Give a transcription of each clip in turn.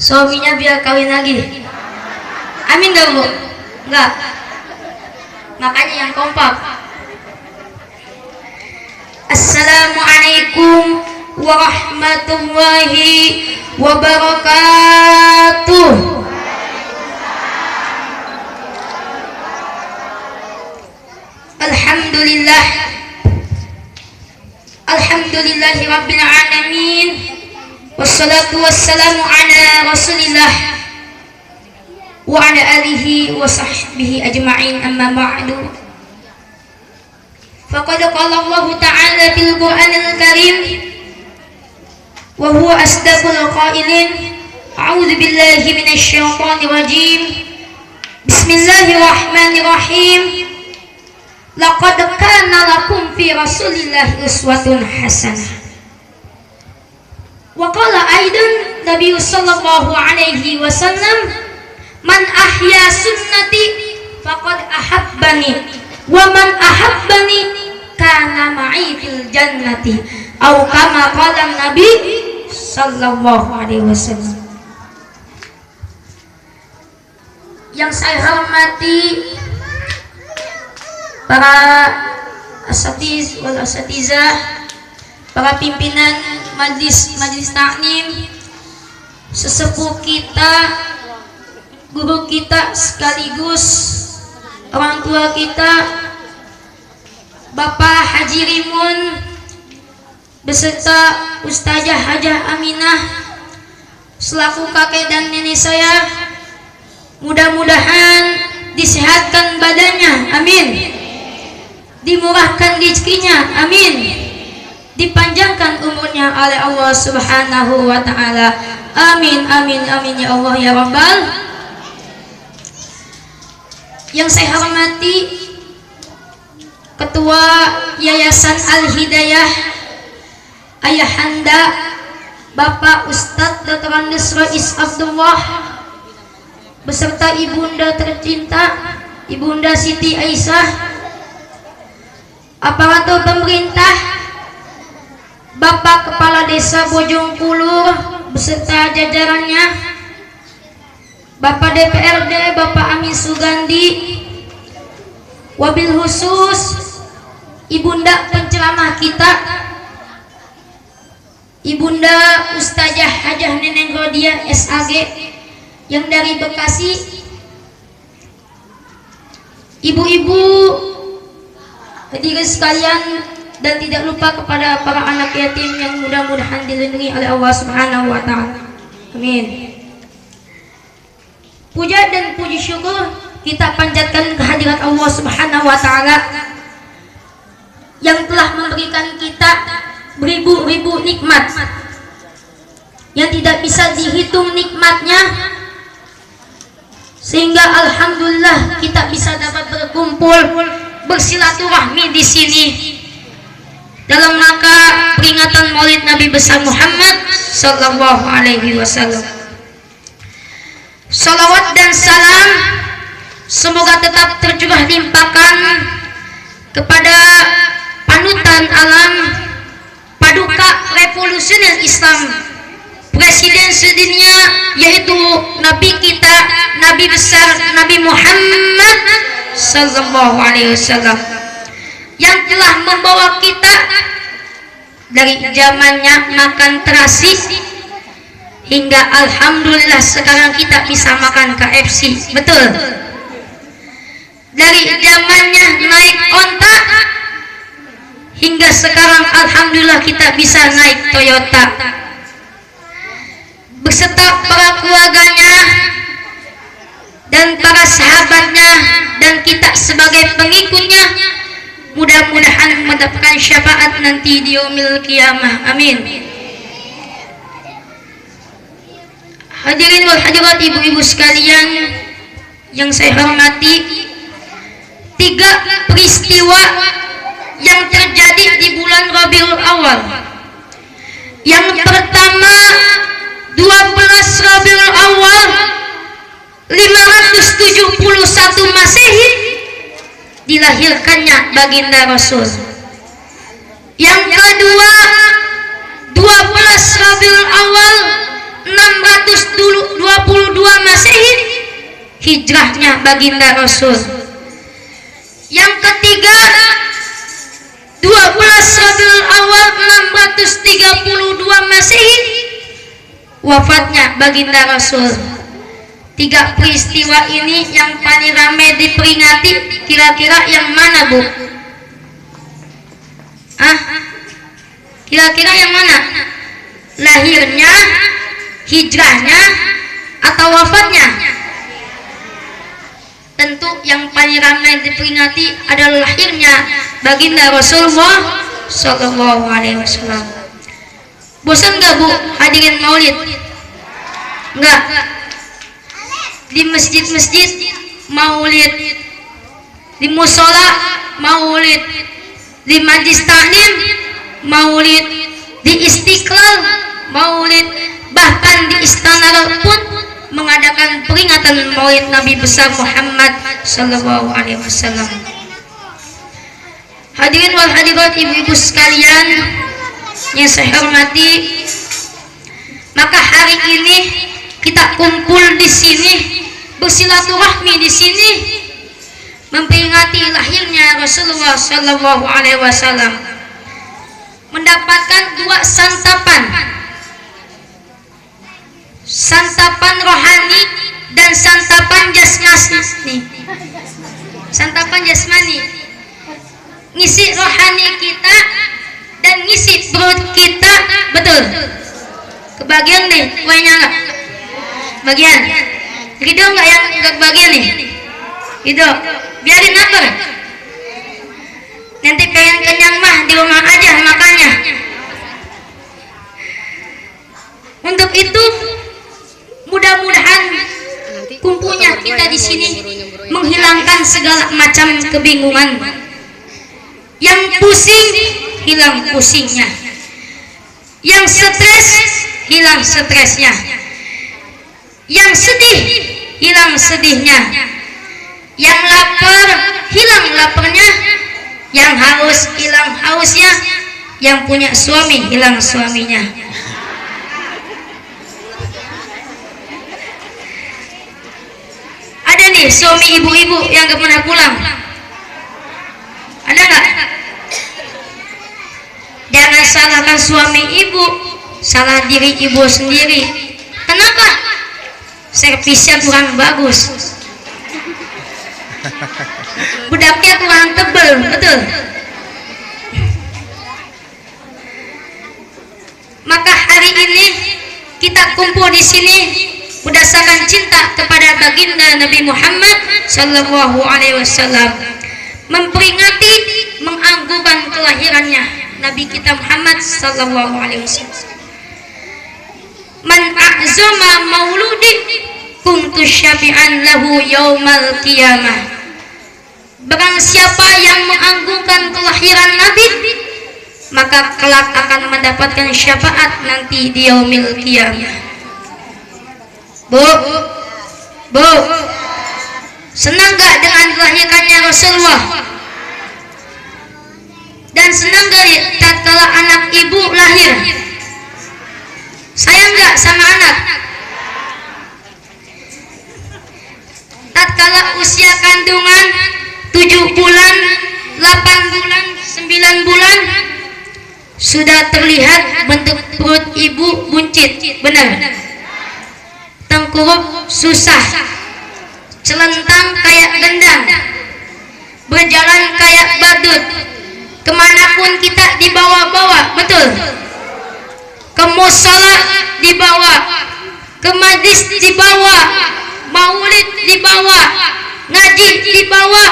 suaminya biar kawin lagi. Amin gak Bu? Enggak. Makanya yang kompak. Assalamualaikum warahmatullahi wabarakatuh. Alhamdulillah. Alhamdulillahi rabbil alamin. Wassalatu wassalamu ala rasulillah wa ala alihi wa sahbihi ajma'in, amma ba'du. Faqad qala Allah ta'ala fil Qur'anil Karim wa huwa asdaqul qailin. A'udzu billahi minasy syaithanir rajim. Bismillahirrahmanirrahim. Laqad kana lakum fi Rasulillahi uswatun hasanah. Wa qala aidan Nabi sallallahu alaihi wasallam, man ahya sunnati faqad ahabbani wa man ahabbani kana ma'i fil jannati, atau kama qala Nabi sallallahu alaihi wasallam. Yang saya hormati para asatiz wal asatizah, para pimpinan majlis taklim, sesepuh kita, guru kita sekaligus orang tua kita, Bapak Haji Rimun beserta Ustazah Hajah Aminah selaku kakek dan nenek saya. Mudah-mudahan disehatkan badannya, amin. Dimurahkan rezekinya, amin. Dipanjangkan umurnya oleh Allah Subhanahu wa taala. Amin amin amin ya Allah ya Rabbal. Yang saya hormati Ketua Yayasan Al-Hidayah Ayahanda Bapak Ustadz Dr. Andes Rais Abdullah beserta ibunda tercinta Ibunda Siti Aisyah, aparatur pemerintah, Bapak Kepala Desa Bojongkulur beserta jajarannya, Bapak DPRD Bapak Amin Sugandi, wabil khusus Ibunda penceramah kita, Ibunda Ustazah Hajah Neneng Rodia SAG yang dari Bekasi, ibu-ibu hadirin sekalian, dan tidak lupa kepada para anak yatim yang mudah-mudahan dilindungi oleh Allah Subhanahu wa taala. Amin. Puja dan puji syukur kita panjatkan kehadirat Allah Subhanahu wa taala yang telah memberikan kita beribu-ribu nikmat yang tidak bisa dihitung nikmatnya, sehingga alhamdulillah kita bisa dapat berkumpul bersilaturahmi di sini dalam rangka peringatan Maulid Nabi besar Muhammad sallallahu alaihi wasallam. Salawat dan salam semoga tetap tercurah limpahkan kepada panutan alam, paduka revolusioner Islam, presiden sedunia, yaitu Nabi kita, Nabi besar Nabi Muhammad sallallahu alaihi wasallam, yang telah membawa kita dari zamannya makan terasi hingga alhamdulillah sekarang kita bisa makan KFC. Betul. Dari zamannya naik onta hingga sekarang alhamdulillah kita bisa naik Toyota beserta para keluarganya dan para sahabatnya, dan kita sebagai pengikutnya mudah-mudahan mendapatkan syafaat nanti di yaumil qiyamah. Amin. Hadirin wal hadirat, ibu-ibu sekalian yang saya hormati, 3 peristiwa yang terjadi di bulan Rabiul Awal. Yang pertama 12 Rabiul Awal 571 Masehi dilahirkannya baginda Rasul. Yang kedua 12 Rabiul Awal 612 hijrahnya baginda Rasul. Yang ketiga, 12 Rabiul Awal 632 Masehi, wafatnya baginda Rasul. 3 peristiwa ini yang paling ramai diperingati, kira-kira yang mana, Bu? Kira-kira yang mana? Lahirnya, hijrahnya, atau wafatnya? Tentu yang paling ramai diperingati adalah lahirnya baginda Rasulullah Sallallahu Alaihi Wasallam. Bosan nggak, Bu, hadirin maulid? Nggak. Di masjid-masjid maulid, di musola maulid, di majlis taklim maulid, di Istiqlal maulid, bahkan di istana pun mengadakan peringatan maulid Nabi besar Muhammad Sallallahu Alaihi Wasallam. Hadirin wal hadirat, ibu-ibu sekalian yang saya hormati, maka hari ini kita kumpul di sini, bersilaturahmi di sini, memperingati lahirnya Rasulullah Sallallahu Alaihi Wasallam, mendapatkan 2 santapan, santapan rohani dan santapan jasmani. Santapan jasmani, ngisi rohani kita dan ngisi perut kita, betul? Kebagian nih kuenya nggak? Bagian? Ridho nggak yang nggak kebagian nih? Ridho, biarin lapar. Nanti pengen kenyang mah di rumah aja makannya. Untuk itu, mudah-mudahan kumpulnya kita di sini menghilangkan segala macam kebingungan. Yang pusing, hilang pusingnya. Yang stres, hilang stresnya. Yang sedih, hilang sedihnya. Yang lapar, hilang laparnya. Yang haus, hilang hausnya. Yang punya suami, hilang suaminya. Ada nih suami ibu-ibu yang gak pernah pulang? Ada nggak? Jangan salahkan suami ibu, salah diri ibu sendiri. Kenapa? Servisnya kurang bagus, bedaknya kurang tebel, betul? Maka hari ini kita kumpul di sini berdasarkan cinta kepada baginda Nabi Muhammad Sallallahu Alaihi Wasallam, memperingati, menganggurkan kelahirannya Nabi kita Muhammad Sallallahu Alaihi Wasallam. Man a'zama mauludi kuntu syafi'an lahu yaumal qiyamah. Barang siapa yang menganggurkan kelahiran Nabi, maka kelak akan mendapatkan syafaat nanti di yaumil qiyamah. Bu, senang gak dengan dilahirkannya Rasulullah? Dan senang gak tatkala anak ibu lahir? Sayang gak sama anak? Tatkala usia kandungan 7 bulan, 8 bulan, 9 bulan, sudah terlihat bentuk perut ibu buncit, benar? Tengkurap susah, celentang kayak gendang, berjalan kayak badut, kemanapun kita dibawa-bawa, betul? Ke musola dibawa, ke majlis dibawa, maulid dibawa, ngaji dibawa,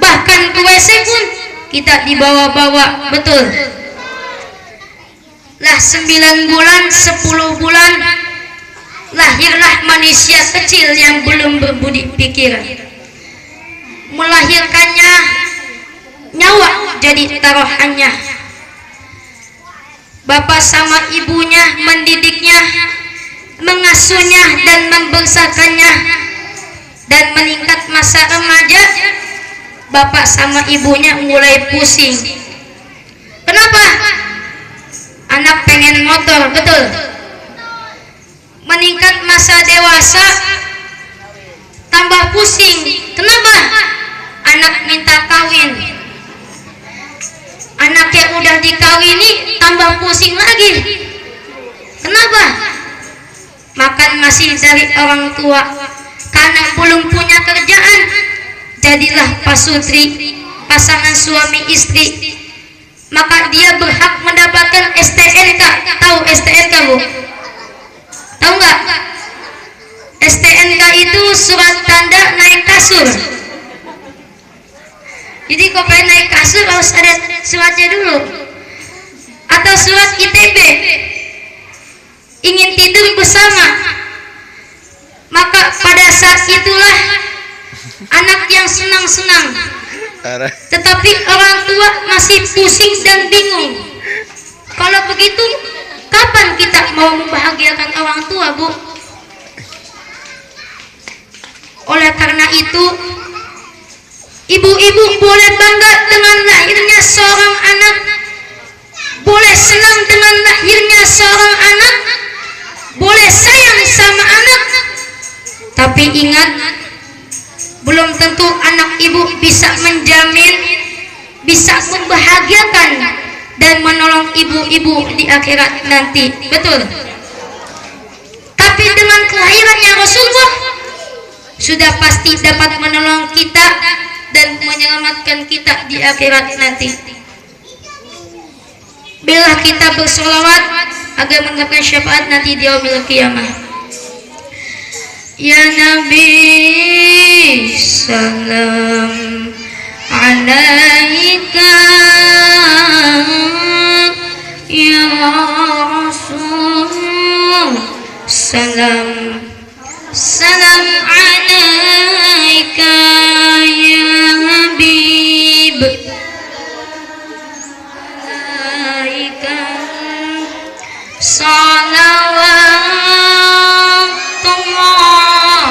bahkan ke WC pun kita dibawa-bawa, betul? Lah 9 bulan, 10 bulan lahirlah manusia kecil yang belum berbudi pikiran. Melahirkannya, nyawa jadi taruhannya. Bapak sama ibunya mendidiknya, mengasuhnya dan membesarkannya. Dan meningkat masa remaja, bapak sama ibunya mulai pusing. Kenapa? Anak pengen motor, betul? Meningkat masa dewasa, tambah pusing. Kenapa? Anak minta kawin. Anak yang udah dikawini tambah pusing lagi. Kenapa? Makan masih dari orang tua. Karena belum punya kerjaan, jadilah pasutri, pasangan suami istri. Maka dia berhak mendapatkan STNK. Tahu STNK, Bu? Tahu nggak? STNK itu surat tanda naik kasur. Jadi kalau pengen naik kasur harus ada suratnya dulu. Atau surat ITB, ingin tidur bersama. Maka pada saat itulah anak yang senang-senang, tetapi orang tua masih pusing dan bingung. Kalau begitu, kapan kita mau membahagiakan orang tua, Bu? Oleh karena itu, ibu-ibu boleh bangga dengan lahirnya seorang anak, boleh senang dengan lahirnya seorang anak, boleh sayang sama anak. Tapi ingat, belum tentu anak ibu bisa menjamin, bisa membahagiakan dan menolong ibu-ibu di akhirat nanti. Betul? Tapi dengan kelahirannya Rasulullah sudah pasti dapat menolong kita dan menyelamatkan kita di akhirat nanti. Bila kita bersolawat agar mendapatkan syafaat nanti di yaumil qiyamah. Ya Nabi salam alaika, ya Rasul salam salam alaika, ya Habib alaika salawatullah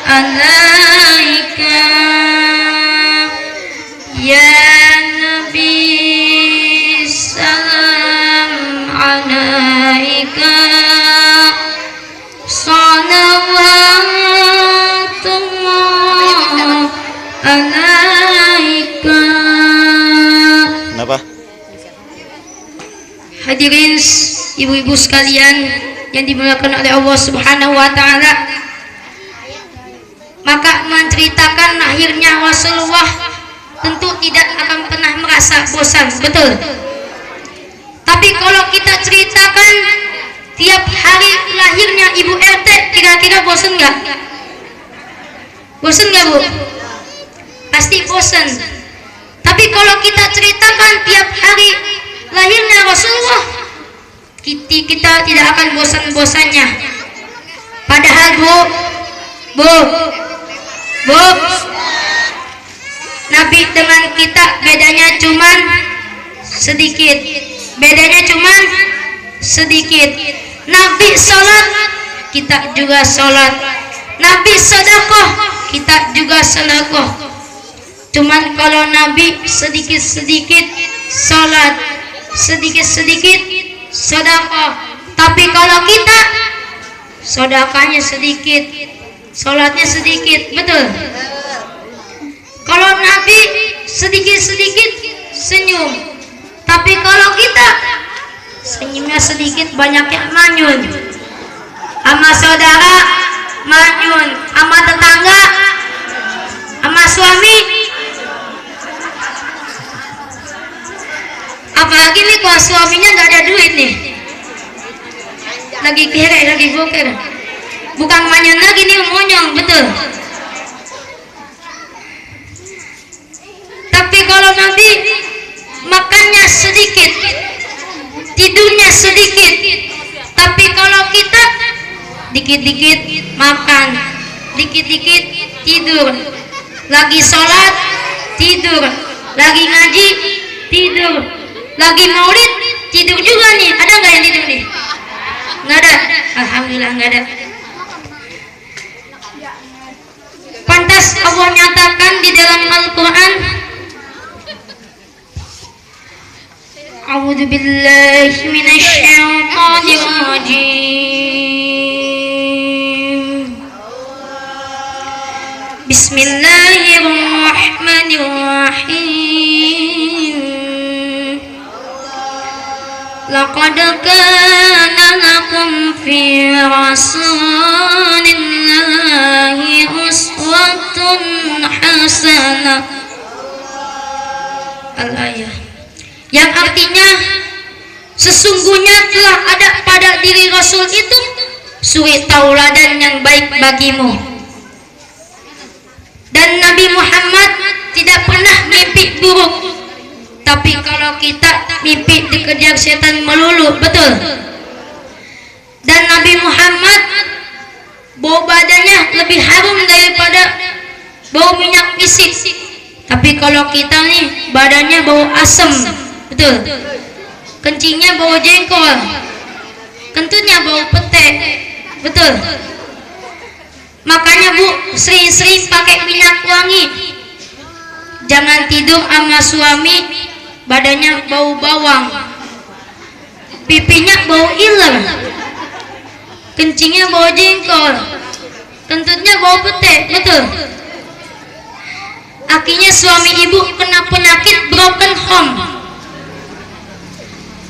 alaika, ya Nabi salam alaika salawatullah alaika. Kenapa? Hadirin ibu-ibu sekalian yang dimuliakan oleh Allah Subhanahu wa taala, maka menceritakan lahirnya Rasulullah tentu tidak akan pernah merasa bosan, betul? Tapi kalau kita ceritakan tiap hari lahirnya Ibu RT, kira-kira bosan nggak? Bosan nggak, Bu? Pasti bosan. Tapi kalau kita ceritakan tiap hari lahirnya Rasulullah, kita tidak akan bosan-bosannya. Padahal Bu, Nabi dengan kita bedanya cuman sedikit. Bedanya cuman sedikit. Nabi sholat, kita juga sholat. Nabi sedekah, kita juga sedekah. Cuman kalau Nabi sedikit-sedikit sholat, sedikit-sedikit sedekah. Tapi kalau kita sedekahnya sedikit, sholatnya sedikit, betul? Kalau Nabi sedikit-sedikit senyum, tapi kalau kita senyumnya sedikit, banyaknya manyun. Sama saudara manyun, sama tetangga, sama suami. Apalagi nih kalau suaminya nggak ada duit nih, lagi kere, lagi boker, bukan manyun lagi nih, monyong, betul? Tapi kalau Nabi makannya sedikit, tidurnya sedikit. Tapi kalau kita dikit-dikit makan, dikit-dikit tidur, lagi sholat tidur, lagi ngaji tidur, lagi maulid tidur juga nih. Ada nggak yang tidur nih? Nggak ada. Alhamdulillah nggak ada. Pantas Allah nyatakan di dalam Al-Quran, A'udzu billahi minasyaitonir rajim. Bismillahirrahmanirrahim. Laqad kana lakum fi rasulillahi uswatun hasanah. Al-ayah, yang artinya sesungguhnya telah ada pada diri Rasul itu suri tauladan yang baik bagimu. Dan Nabi Muhammad tidak pernah mimpi buruk. Tapi kalau kita mimpi dikejar setan melulu, betul. Dan Nabi Muhammad bau badannya lebih harum daripada bau minyak misik. Tapi kalau kita nih badannya bau asem, betul. Kencingnya bau jengkol, kentutnya bau pete, betul. Makanya Bu, sering-sering pakai minyak wangi. Jangan tidur sama suami badannya bau bawang, pipinya bau iler, kencingnya bau jengkol, kentutnya bau pete, betul. Akhirnya suami ibu kena penyakit broken home.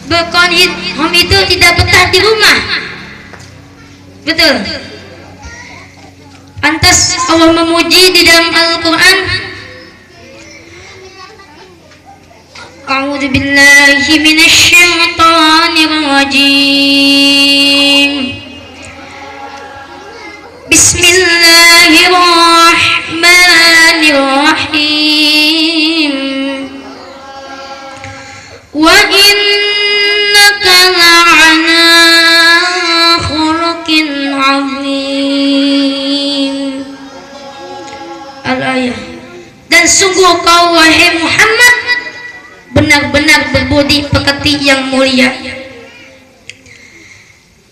Broken home itu tidak betah di rumah, betul. Pantas Allah memuji di dalam Al-Quran, A'udzu billahi minasyaitonir rajim. Bismillahirrahmanirrahim. Wa innaka la'ala khuluqin 'azim. Al-ayah. Dan sungguh kau wahai Muhammad benar-benar berbudi pekerti yang mulia.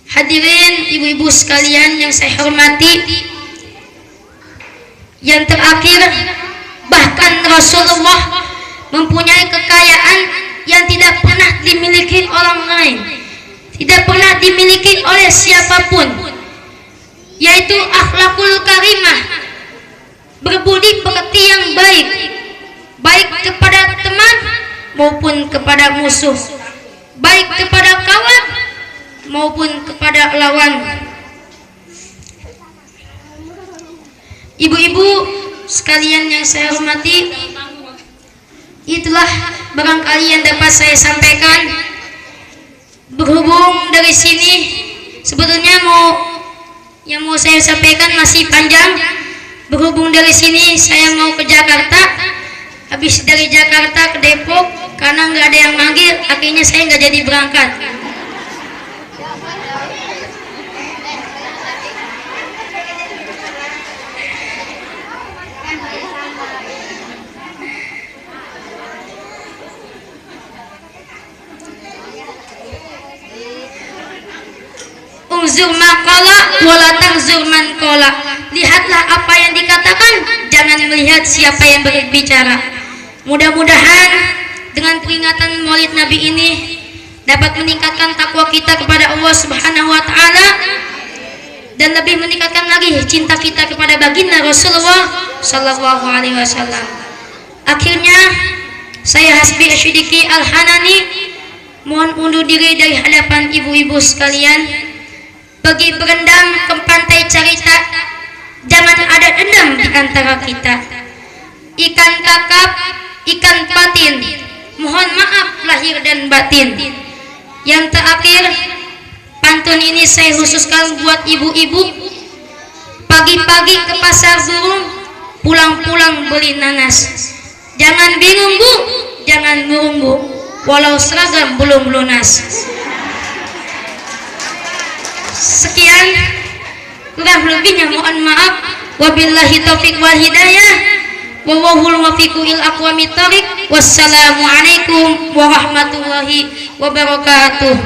Hadirin ibu-ibu sekalian yang saya hormati, yang terakhir, bahkan Rasulullah mempunyai kekayaan yang tidak pernah dimiliki orang lain, tidak pernah dimiliki oleh siapapun, yaitu akhlakul karimah, berbudi pekerti yang baik, baik kepada teman maupun kepada musuh, baik kepada kawan maupun kepada lawan. Ibu-ibu sekalian yang saya hormati, itulah barangkali yang dapat saya sampaikan. Berhubung dari sini sebetulnya yang mau saya sampaikan masih panjang. Berhubung dari sini saya mau ke Jakarta, habis dari Jakarta ke Depok, karena nggak ada yang manggil, akhirnya saya nggak jadi berangkat. Unzur maqala wala tangzur man qala. Lihatlah apa yang dikatakan, jangan melihat siapa yang berbicara. Mudah-mudahan dengan peringatan Maulid Nabi ini dapat meningkatkan takwa kita kepada Allah Subhanahu wa taala dan lebih meningkatkan lagi cinta kita kepada baginda Rasulullah sallallahu alaihi wasallam. Akhirnya saya Hasbi Asyidiki Al-Hanani mohon undur diri dari hadapan ibu-ibu sekalian. Pergi berendam ke pantai Carita, jangan ada dendam di antara kita. Ikan kakap, ikan patin, mohon maaf lahir dan batin. Yang terakhir, pantun ini saya khususkan buat ibu-ibu. Pagi-pagi ke pasar burung, pulang-pulang beli nanas. Jangan bingung Bu, jangan murung Bu, walau seragam belum lunas. Sekian, kurang lebihnya mohon maaf. Wabillahi taufiq wal hidayah. Wallahul muwaffiqu ila aqwamit thoriq. Wassalamualaikum warahmatullahi wabarakatuh.